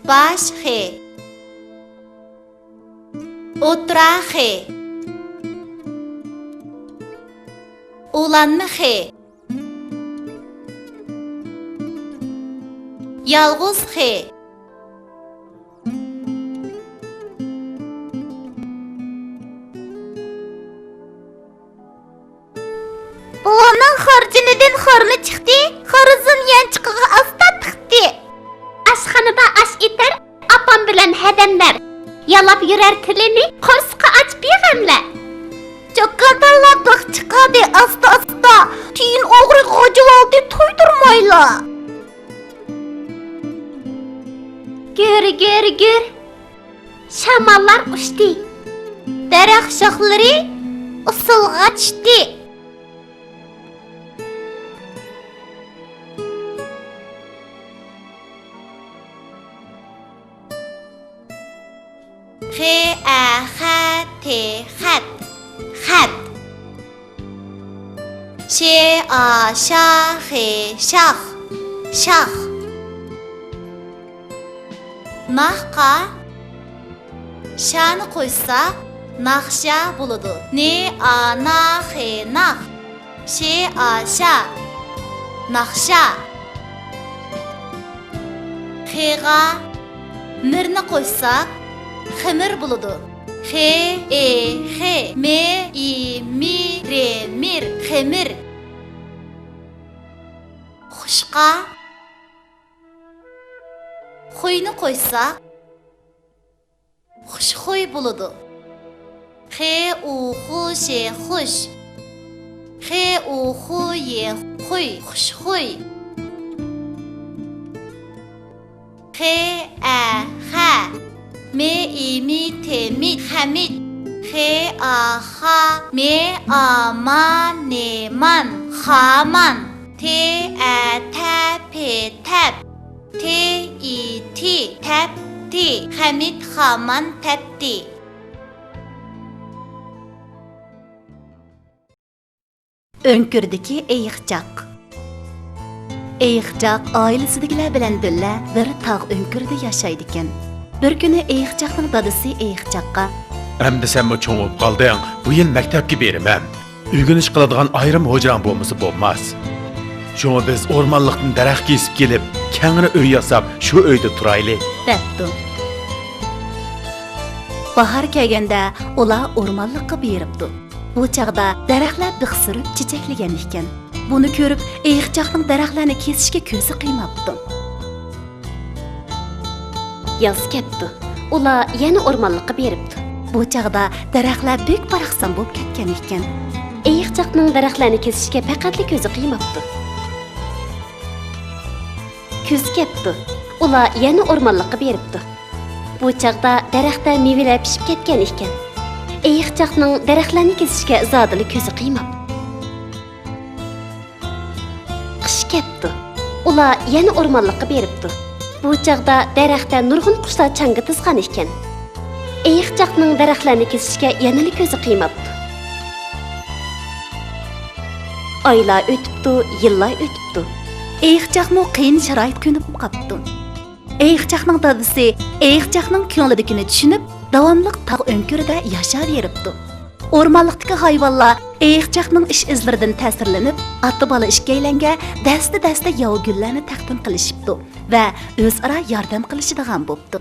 Baş xi. O'tira xi. Ulanma xi. Yalğız xi. Buğamın xarcınıdan xarlı çıktı, xarızın yançıqığı asta tıqdı. Aşxanada aş eter, apam bilen hedemler. Yalap yürer tilini, qorsqa aç beğemler. Çakadarladık çıkadı asta asta, tüyün oğru qocuvaldı toydurmayla. Gör. Şamallar uçtu. Dərəx şaxları ısılğa düşdü. Xat. Şax. Nahqa şanı qoysak naxşa buludu. Nax. Şa. Naxşa. Xiga mirni qoysak ximir buludu. Mir. Ximir. Xuşqa xuyni qoysak xushxuy buludu. Xush. Xushxuy. Temit. Hamid. Neman. Xaman. Tap. Tapti. Hamid Xaman tapti. Önkürdeki Eyiqcaq. Eyiqcaq ailesidagilar bilan birga bir tog' önkürde yaşaydı ekan. Bir kuni Eyiqcaqning dadasi Eyiqcaqqa: "Endi sen mi çoğup qaldың? Bu yil maktabga beraman. Ügüniş qiladigan ayrim hujran bo'lmasa bo'lmas. Şunu biz ormanlıqdan daraxt kesip gelip, kengri öy yasab, şu öyde turaylı." debdi. Bahar kelganda ular o'rmonliqqa beribdi. Bu chaqda daraxtlar biqsirib chechaklangan ekan. Buni ko'rib, Eyiqcaqning daraxtlarni kesishga ko'zi qiymabdi. Yaz kepti. Ular yana o'rmonliqqa beribdi. Bu chaqda daraxtlar bek baraqsan bo'lib ketgan ekan. Eyiqcaqning daraxtlarni kesishga faqatli ko'zi qiymabdi. Kuz kepti. Ular yana o'rmonliqqa beribdi. Bu chaqda daraxtda mevalar pishib ketgan ekan. Eyiqcaqning daraxtlarni kesishga zodili ko'zi qiymabdi. Qish kepti. Ular yana o'rmonliqqa beribdi. Bu chaqda daraxtda nurg'un qushlar changga tizgan ekan. Eyiqcaqning daraxtlarni kesishga yanali ko'zi qiymabdi. Oylar o'tibdi, yillar o'tibdi. Eyiqcaqning qiyin sharoit ko'nib qapti. Eyiqcaqning dadasi Eyiqcaqning ko'nglidagini tushunib, davomli tog' önkürida yashab yeribdi. O'rmonliqdagi hayvonlar Eyiqcaqning ish izlaridan ta'sirlanib, ota bola ishga dasta yovgullarni taqdim qilishibdi va o'zaro yordam qilishadigan bo'libdi.